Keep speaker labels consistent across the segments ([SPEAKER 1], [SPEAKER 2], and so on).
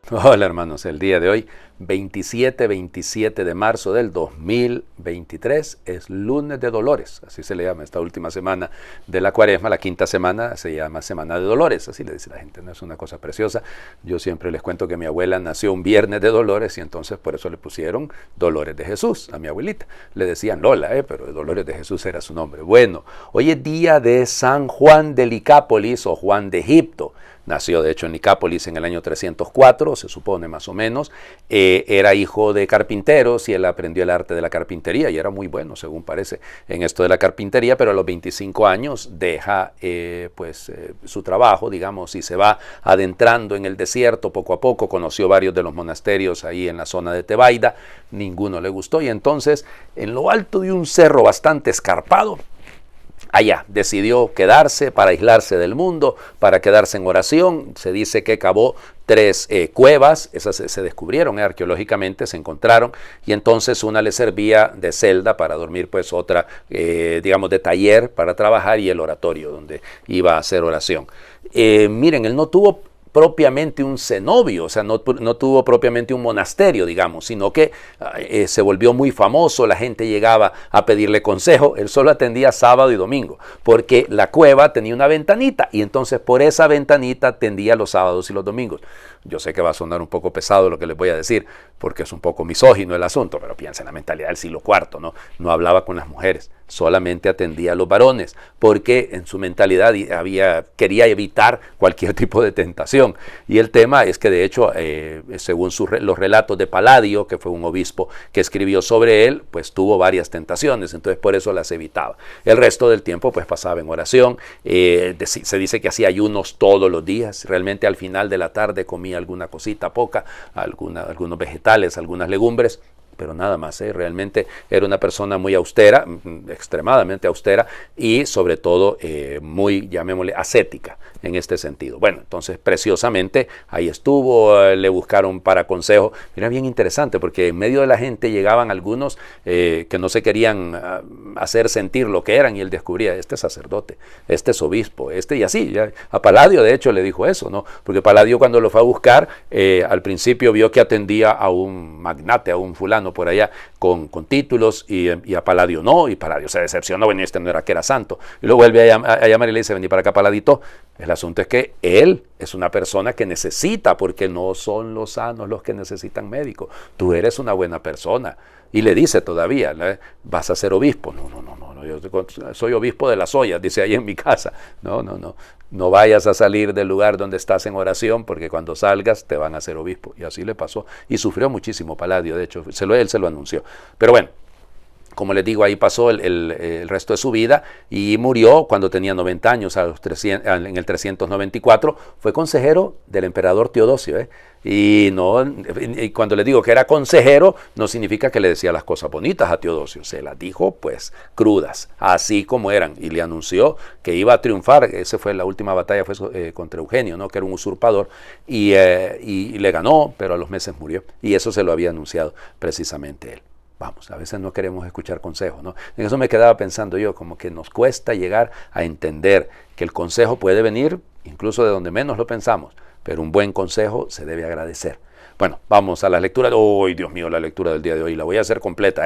[SPEAKER 1] Hola hermanos, el día de hoy, 27 de marzo del 2023, es lunes de Dolores, así se le llama esta última semana de la Cuaresma. La quinta semana se llama Semana de Dolores, así le dice la gente, no es una cosa preciosa. Yo siempre les cuento que mi abuela nació un viernes de Dolores y entonces por eso le pusieron Dolores de Jesús a mi abuelita. Le decían Lola, pero Dolores de Jesús era su nombre. Bueno, hoy es día de San Juan de Licápolis o Juan de Egipto. Nació de hecho en Nicápolis en el año 304, se supone más o menos. Era hijo de carpinteros y él aprendió el arte de la carpintería y era muy bueno, según parece, en esto de la carpintería, pero a los 25 años deja su trabajo, digamos, y se va adentrando en el desierto poco a poco. Conoció varios de los monasterios ahí en la zona de Tebaida, ninguno le gustó y entonces en lo alto de un cerro bastante escarpado, allá decidió quedarse para aislarse del mundo, para quedarse en oración. Se dice que cavó 3 cuevas, esas se descubrieron arqueológicamente, se encontraron, y entonces una le servía de celda para dormir, pues otra, digamos, de taller para trabajar, y el oratorio donde iba a hacer oración. Miren, él no tuvo propiamente un cenobio, o sea, no tuvo propiamente un monasterio, digamos, sino que se volvió muy famoso, la gente llegaba a pedirle consejo. Él solo atendía sábado y domingo, porque la cueva tenía una ventanita, y entonces por esa ventanita atendía los sábados y los domingos. Yo sé que va a sonar un poco pesado lo que les voy a decir, porque es un poco misógino el asunto, pero piensa en la mentalidad del siglo IV, ¿no? No hablaba con las mujeres, solamente atendía a los varones, porque en su mentalidad quería evitar cualquier tipo de tentación. Y el tema es que de hecho, según los relatos de Paladio, que fue un obispo que escribió sobre él, pues tuvo varias tentaciones, entonces por eso las evitaba. El resto del tiempo pues pasaba en oración. Se dice que hacía ayunos todos los días, realmente al final de la tarde comía alguna cosita poca, algunos vegetales, algunas legumbres, pero nada más. Realmente era una persona muy austera, extremadamente austera, y sobre todo muy, llamémosle, ascética en este sentido. Bueno, entonces preciosamente ahí estuvo, le buscaron para consejo. Era bien interesante porque en medio de la gente llegaban algunos que no se querían hacer sentir lo que eran, y él descubría: este sacerdote, este es obispo, y así. Ya, a Paladio de hecho le dijo eso, ¿no? Porque Paladio, cuando lo fue a buscar, al principio vio que atendía a un magnate, a un fulano por allá con títulos, y a Paladio no, y Paladio se decepcionó. Bueno, no era que era santo, y lo vuelve a llamar y le dice: vení para acá, Paladito. El asunto es que él es una persona que necesita, porque no son los sanos los que necesitan médico. Tú eres una buena persona. Y le dice todavía: vas a ser obispo. No, yo soy obispo de las ollas, dice ahí en mi casa. No vayas a salir del lugar donde estás en oración, porque cuando salgas te van a hacer obispo. Y así le pasó, y sufrió muchísimo Paladio, de hecho, él se lo anunció. Pero bueno, como les digo, ahí pasó el resto de su vida, y murió cuando tenía 90 años, en el 394. Fue consejero del emperador Teodosio. Y cuando le digo que era consejero, no significa que le decía las cosas bonitas a Teodosio, se las dijo pues crudas, así como eran, y le anunció que iba a triunfar. Esa fue la última batalla, fue contra Eugenio, ¿no? Que era un usurpador, y le ganó, pero a los meses murió, y eso se lo había anunciado precisamente él. Vamos, a veces no queremos escuchar consejos, ¿no? En eso me quedaba pensando yo, como que nos cuesta llegar a entender que el consejo puede venir incluso de donde menos lo pensamos, pero un buen consejo se debe agradecer. Bueno, vamos a la lectura. ¡Ay, Dios mío! La lectura del día de hoy la voy a hacer completa,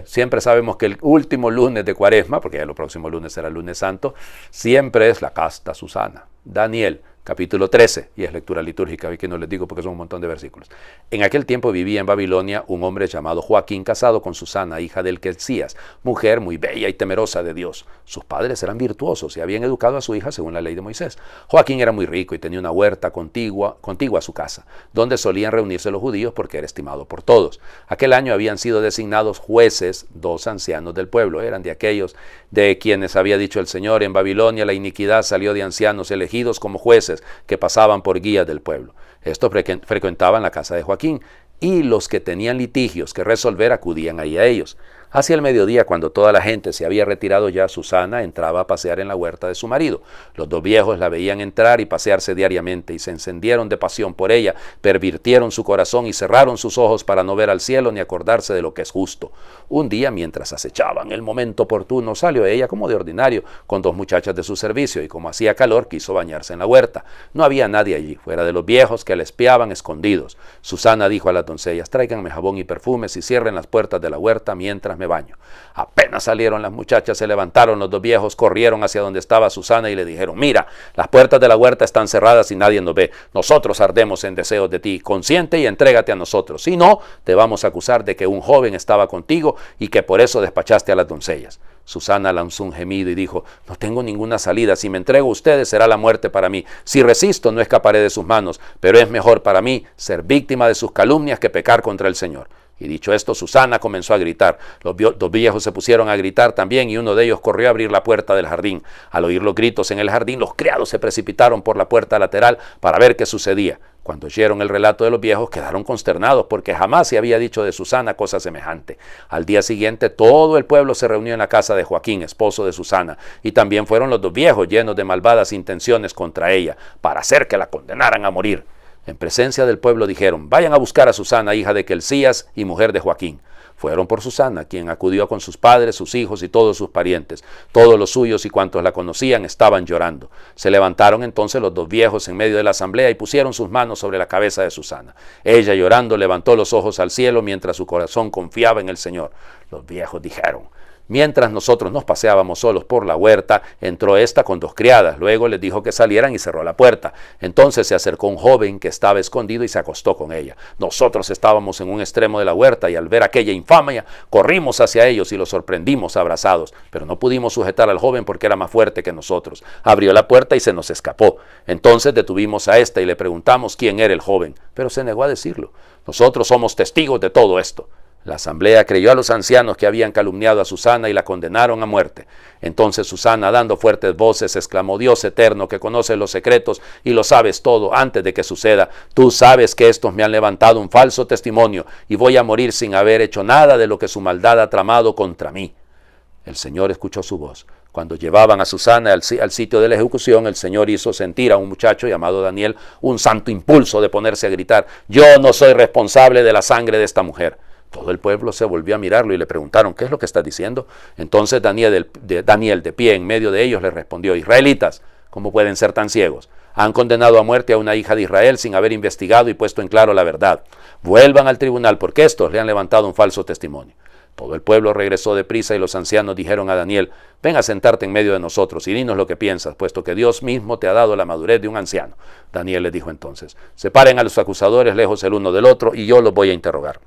[SPEAKER 1] Siempre sabemos que el último lunes de Cuaresma, porque ya el próximo lunes será el lunes santo, siempre es la casta Susana. Daniel, capítulo 13, y es lectura litúrgica, y que no les digo porque son un montón de versículos. En aquel tiempo vivía en Babilonia un hombre llamado Joaquín, casado con Susana, hija del Quelcías, mujer muy bella y temerosa de Dios. Sus padres eran virtuosos y habían educado a su hija según la ley de Moisés. Joaquín era muy rico y tenía una huerta contigua a su casa, donde solían reunirse los judíos porque era estimado por todos. Aquel año habían sido designados jueces 2 ancianos del pueblo. Eran de aquellos de quienes había dicho el Señor: en Babilonia la iniquidad salió de ancianos elegidos como jueces, que pasaban por guías del pueblo. Estos frecuentaban la casa de Joaquín, y los que tenían litigios que resolver acudían ahí a ellos. Hacia el mediodía, cuando toda la gente se había retirado ya, Susana entraba a pasear en la huerta de su marido. Los dos viejos la veían entrar y pasearse diariamente y se encendieron de pasión por ella, pervirtieron su corazón y cerraron sus ojos para no ver al cielo ni acordarse de lo que es justo. Un día, mientras acechaban el momento oportuno, salió ella como de ordinario con dos muchachas de su servicio y como hacía calor quiso bañarse en la huerta. No había nadie allí, fuera de los viejos que la espiaban escondidos. Susana dijo a las doncellas: tráiganme jabón y perfumes y cierren las puertas de la huerta mientras me baño. Apenas salieron las muchachas, se levantaron los dos viejos, corrieron hacia donde estaba Susana y le dijeron: mira, las puertas de la huerta están cerradas y nadie nos ve. Nosotros ardemos en deseos de ti. Consiente y entrégate a nosotros. Si no, te vamos a acusar de que un joven estaba contigo y que por eso despachaste a las doncellas. Susana lanzó un gemido y dijo: no tengo ninguna salida. Si me entrego a ustedes será la muerte para mí. Si resisto no escaparé de sus manos, pero es mejor para mí ser víctima de sus calumnias que pecar contra el Señor. Y dicho esto, Susana comenzó a gritar. Los dos viejos se pusieron a gritar también y uno de ellos corrió a abrir la puerta del jardín. Al oír los gritos en el jardín, los criados se precipitaron por la puerta lateral para ver qué sucedía. Cuando oyeron el relato de los viejos, quedaron consternados porque jamás se había dicho de Susana cosa semejante. Al día siguiente, todo el pueblo se reunió en la casa de Joaquín, esposo de Susana, y también fueron los dos viejos llenos de malvadas intenciones contra ella, para hacer que la condenaran a morir. En presencia del pueblo dijeron: vayan a buscar a Susana, hija de Quelcías y mujer de Joaquín. Fueron por Susana, quien acudió con sus padres, sus hijos y todos sus parientes. Todos los suyos y cuantos la conocían estaban llorando. Se levantaron entonces los dos viejos en medio de la asamblea y pusieron sus manos sobre la cabeza de Susana. Ella, llorando, levantó los ojos al cielo mientras su corazón confiaba en el Señor. Los viejos dijeron: mientras nosotros nos paseábamos solos por la huerta, entró esta con dos criadas. Luego les dijo que salieran y cerró la puerta. Entonces se acercó un joven que estaba escondido y se acostó con ella. Nosotros estábamos en un extremo de la huerta y al ver aquella infamia, corrimos hacia ellos y los sorprendimos abrazados. Pero no pudimos sujetar al joven porque era más fuerte que nosotros. Abrió la puerta y se nos escapó. Entonces detuvimos a esta y le preguntamos quién era el joven, pero se negó a decirlo. Nosotros somos testigos de todo esto. La asamblea creyó a los ancianos que habían calumniado a Susana y la condenaron a muerte. Entonces Susana, dando fuertes voces, exclamó: Dios eterno, que conoces los secretos y lo sabes todo antes de que suceda, tú sabes que estos me han levantado un falso testimonio y voy a morir sin haber hecho nada de lo que su maldad ha tramado contra mí. El Señor escuchó su voz. Cuando llevaban a Susana al sitio de la ejecución, el Señor hizo sentir a un muchacho llamado Daniel un santo impulso de ponerse a gritar: yo no soy responsable de la sangre de esta mujer. Todo el pueblo se volvió a mirarlo y le preguntaron: ¿qué es lo que estás diciendo? Entonces Daniel, de pie en medio de ellos, le respondió: israelitas, ¿cómo pueden ser tan ciegos? Han condenado a muerte a una hija de Israel sin haber investigado y puesto en claro la verdad. Vuelvan al tribunal porque estos le han levantado un falso testimonio. Todo el pueblo regresó deprisa y los ancianos dijeron a Daniel: ven a sentarte en medio de nosotros y dinos lo que piensas, puesto que Dios mismo te ha dado la madurez de un anciano. Daniel les dijo entonces: separen a los acusadores lejos el uno del otro y yo los voy a interrogar.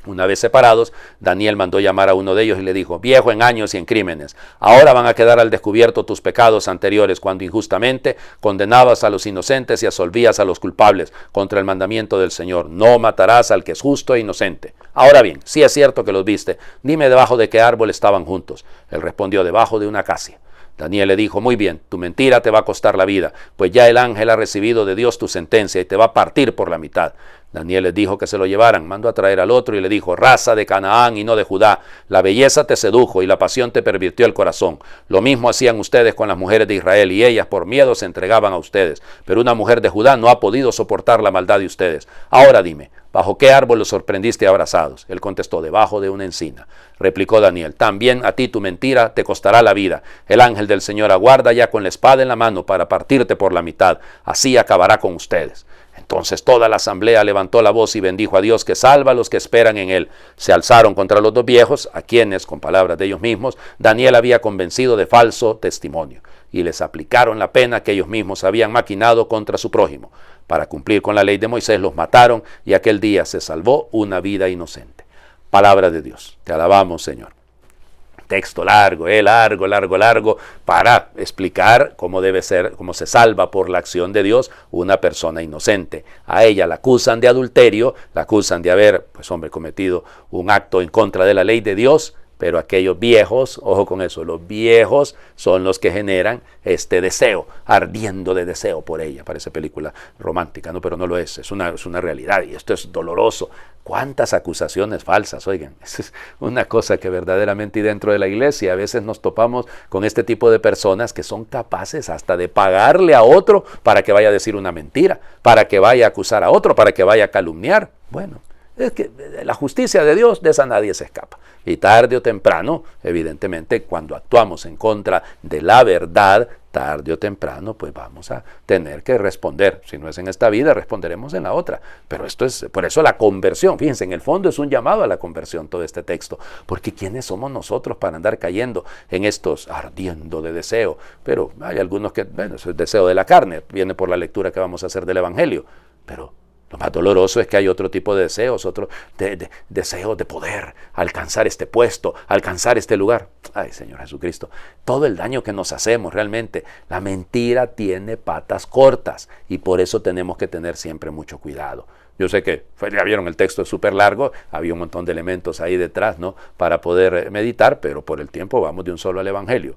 [SPEAKER 1] Una vez separados, Daniel mandó llamar a uno de ellos y le dijo: viejo en años y en crímenes, ahora van a quedar al descubierto tus pecados anteriores cuando injustamente condenabas a los inocentes y absolvías a los culpables contra el mandamiento del Señor. No matarás al que es justo e inocente. Ahora bien, si es cierto que los viste, dime debajo de qué árbol estaban juntos. Él respondió: debajo de una acacia. Daniel le dijo: muy bien, tu mentira te va a costar la vida, pues ya el ángel ha recibido de Dios tu sentencia y te va a partir por la mitad. Daniel les dijo que se lo llevaran, mandó a traer al otro y le dijo: raza de Canaán y no de Judá, la belleza te sedujo y la pasión te pervirtió el corazón. Lo mismo hacían ustedes con las mujeres de Israel y ellas por miedo se entregaban a ustedes, pero una mujer de Judá no ha podido soportar la maldad de ustedes. Ahora dime, ¿bajo qué árbol los sorprendiste abrazados? Él contestó: debajo de una encina. Replicó Daniel: también a ti tu mentira te costará la vida. El ángel del Señor aguarda ya con la espada en la mano para partirte por la mitad. Así acabará con ustedes. Entonces toda la asamblea levantó la voz y bendijo a Dios que salva a los que esperan en él. Se alzaron contra los dos viejos, a quienes, con palabras de ellos mismos, Daniel había convencido de falso testimonio, y les aplicaron la pena que ellos mismos habían maquinado contra su prójimo. Para cumplir con la ley de Moisés los mataron, y aquel día se salvó una vida inocente. Palabra de Dios. Te alabamos, Señor. Texto largo, largo, para explicar cómo debe ser, cómo se salva por la acción de Dios una persona inocente. A ella la acusan de adulterio, la acusan de haber, cometido un acto en contra de la ley de Dios, pero aquellos viejos, ojo con eso, los viejos son los que generan este deseo, ardiendo de deseo por ella. Parece película romántica, ¿no? Pero no lo es una realidad y esto es doloroso. ¿Cuántas acusaciones falsas? Oigan, es una cosa que verdaderamente, y dentro de la iglesia a veces nos topamos con este tipo de personas que son capaces hasta de pagarle a otro para que vaya a decir una mentira, para que vaya a acusar a otro, para que vaya a calumniar. Bueno, es que la justicia de Dios, de esa nadie se escapa. Y tarde o temprano, evidentemente, cuando actuamos en contra de la verdad, tarde o temprano, pues vamos a tener que responder. Si no es en esta vida, responderemos en la otra. Pero esto es, por eso la conversión, fíjense, en el fondo es un llamado a la conversión todo este texto. Porque ¿quiénes somos nosotros para andar cayendo en estos ardiendo de deseo? Pero hay algunos que, bueno, eso es deseo de la carne, viene por la lectura que vamos a hacer del Evangelio. Pero lo más doloroso es que hay otro tipo de deseos, otro deseos de poder, alcanzar este puesto, alcanzar este lugar. Ay, Señor Jesucristo, todo el daño que nos hacemos realmente. La mentira tiene patas cortas y por eso tenemos que tener siempre mucho cuidado. Yo sé que, ya vieron, el texto es súper largo, había un montón de elementos ahí detrás, ¿no?, para poder meditar, pero por el tiempo vamos de un solo al Evangelio.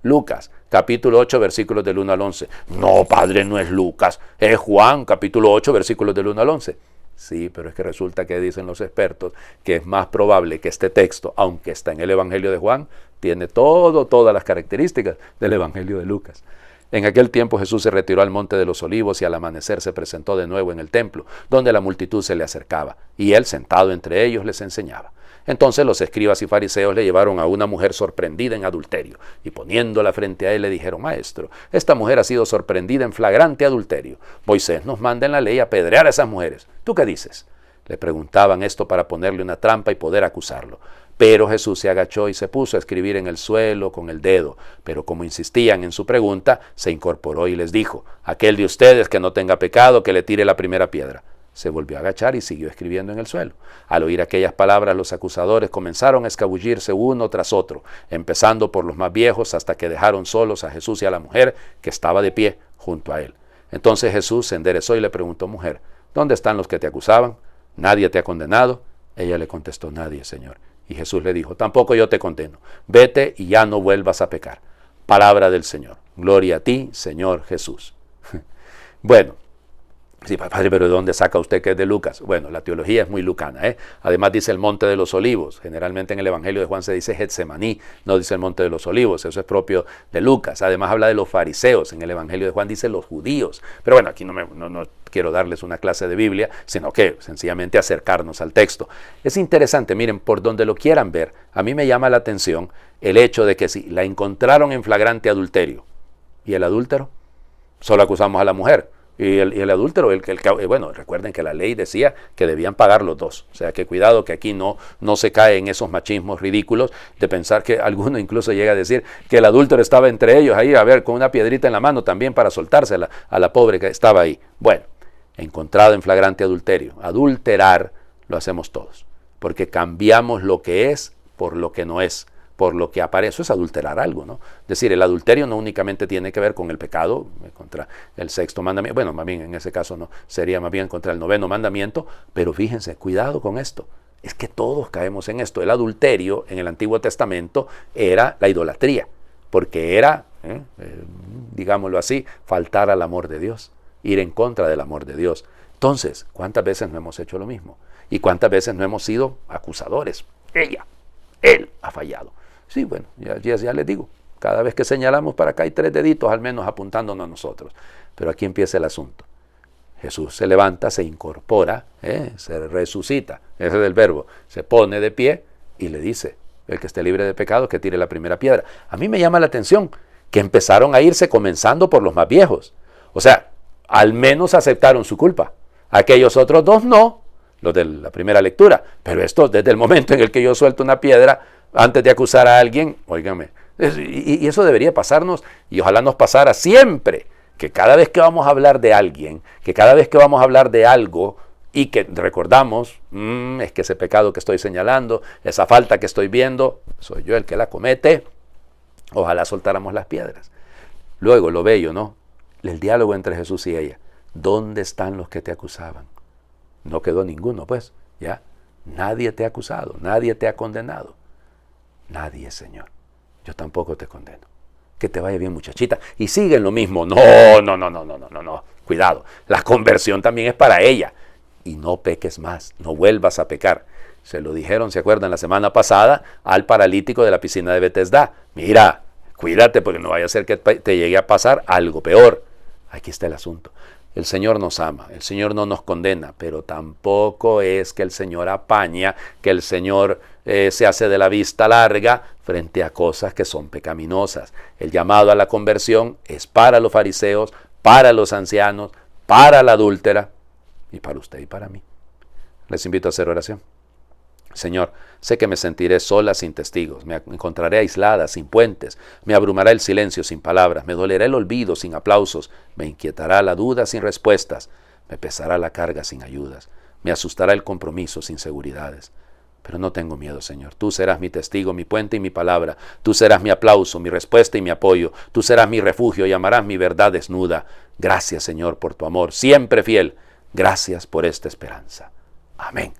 [SPEAKER 1] Lucas, capítulo 8, versículos del 1 al 11. No, padre, no es Lucas, es Juan, capítulo 8, versículos del 1 al 11. Sí, pero es que resulta que dicen los expertos que es más probable que este texto, aunque está en el Evangelio de Juan, tiene todas las características del Evangelio de Lucas. En aquel tiempo Jesús se retiró al monte de los Olivos y al amanecer se presentó de nuevo en el templo, donde la multitud se le acercaba, y él, sentado entre ellos, les enseñaba. Entonces los escribas y fariseos le llevaron a una mujer sorprendida en adulterio, y poniéndola frente a él le dijeron: Maestro, esta mujer ha sido sorprendida en flagrante adulterio. Moisés nos manda en la ley apedrear a esas mujeres. ¿Tú qué dices? Le preguntaban esto para ponerle una trampa y poder acusarlo. Pero Jesús se agachó y se puso a escribir en el suelo con el dedo. Pero como insistían en su pregunta, se incorporó y les dijo: Aquel de ustedes que no tenga pecado, que le tire la primera piedra. Se volvió a agachar y siguió escribiendo en el suelo. Al oír aquellas palabras, los acusadores comenzaron a escabullirse uno tras otro, empezando por los más viejos hasta que dejaron solos a Jesús y a la mujer que estaba de pie junto a él. Entonces Jesús se enderezó y le preguntó: Mujer, ¿dónde están los que te acusaban? ¿Nadie te ha condenado? Ella le contestó: Nadie, Señor. Y Jesús le dijo: Tampoco yo te condeno. Vete y ya no vuelvas a pecar. Palabra del Señor. Gloria a ti, Señor Jesús. Bueno. Sí, padre, pero ¿de dónde saca usted que es de Lucas? Bueno, la teología es muy lucana, ¿eh? Además dice el Monte de los Olivos. Generalmente en el Evangelio de Juan se dice Getsemaní, no dice el Monte de los Olivos. Eso es propio de Lucas. Además habla de los fariseos. En el Evangelio de Juan dice los judíos. Pero bueno, aquí no quiero darles una clase de Biblia, sino que sencillamente acercarnos al texto. Es interesante, miren, por donde lo quieran ver, a mí me llama la atención el hecho de que si la encontraron en flagrante adulterio, ¿y el adúltero? Solo acusamos a la mujer. Y el adúltero, bueno, recuerden que la ley decía que debían pagar los dos. O sea que cuidado que aquí no se cae en esos machismos ridículos de pensar que alguno incluso llega a decir que el adúltero estaba entre ellos ahí, a ver, con una piedrita en la mano también para soltársela a la pobre que estaba ahí. Bueno, encontrado en flagrante adulterio. Adulterar lo hacemos todos, porque cambiamos lo que es por lo que no es, por lo que aparece. Eso es adulterar algo, ¿no? Es decir, el adulterio no únicamente tiene que ver con el pecado contra el sexto mandamiento, bueno, más bien en ese caso no, sería más bien contra el noveno mandamiento, pero fíjense, cuidado con esto, es que todos caemos en esto. El adulterio en el Antiguo Testamento era la idolatría, porque era, digámoslo así, faltar al amor de Dios, ir en contra del amor de Dios. Entonces, ¿cuántas veces no hemos hecho lo mismo? ¿Y cuántas veces no hemos sido acusadores? Él ha fallado. Sí, bueno, ya les digo, cada vez que señalamos para acá hay 3 deditos al menos apuntándonos a nosotros. Pero aquí empieza el asunto. Jesús se levanta, se incorpora, se resucita, ese es el verbo, se pone de pie y le dice: el que esté libre de pecado, que tire la primera piedra. A mí me llama la atención que empezaron a irse comenzando por los más viejos. O sea, al menos aceptaron su culpa. Aquellos otros 2 no, los de la primera lectura. Pero esto, desde el momento en el que yo suelto una piedra, antes de acusar a alguien, óigame, y eso debería pasarnos, y ojalá nos pasara siempre, que cada vez que vamos a hablar de alguien, que cada vez que vamos a hablar de algo, y que recordamos, es que ese pecado que estoy señalando, esa falta que estoy viendo, soy yo el que la comete, ojalá soltáramos las piedras. Luego, lo bello, ¿no? El diálogo entre Jesús y ella. ¿Dónde están los que te acusaban? No quedó ninguno, pues, ¿ya? Nadie te ha acusado, nadie te ha condenado. Nadie, Señor. Yo tampoco te condeno. Que te vaya bien, muchachita. Y sigue en lo mismo. No. Cuidado. La conversión también es para ella. Y no peques más. No vuelvas a pecar. Se lo dijeron, ¿se acuerdan? La semana pasada al paralítico de la piscina de Betesda. Mira, cuídate porque no vaya a ser que te llegue a pasar algo peor. Aquí está el asunto. El Señor nos ama, el Señor no nos condena, pero tampoco es que el Señor apaña, que el Señor se hace de la vista larga frente a cosas que son pecaminosas. El llamado a la conversión es para los fariseos, para los ancianos, para la adúltera y para usted y para mí. Les invito a hacer oración. Señor, sé que me sentiré sola sin testigos, me encontraré aislada, sin puentes, me abrumará el silencio sin palabras, me dolerá el olvido sin aplausos, me inquietará la duda sin respuestas, me pesará la carga sin ayudas, me asustará el compromiso sin seguridades. Pero no tengo miedo, Señor. Tú serás mi testigo, mi puente y mi palabra. Tú serás mi aplauso, mi respuesta y mi apoyo. Tú serás mi refugio y amarás mi verdad desnuda. Gracias, Señor, por tu amor, siempre fiel. Gracias por esta esperanza. Amén.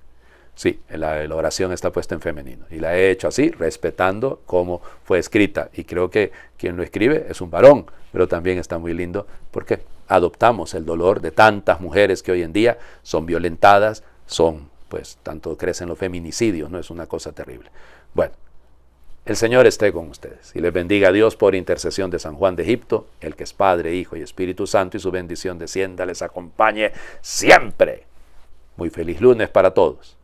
[SPEAKER 1] Sí, la oración está puesta en femenino y la he hecho así, respetando cómo fue escrita. Y creo que quien lo escribe es un varón, pero también está muy lindo porque adoptamos el dolor de tantas mujeres que hoy en día son violentadas, pues tanto crecen los feminicidios, ¿no? Es una cosa terrible. Bueno, el Señor esté con ustedes y les bendiga a Dios por intercesión de San Juan de Egipto, el que es Padre, Hijo y Espíritu Santo, y su bendición descienda, les acompañe siempre. Muy feliz lunes para todos.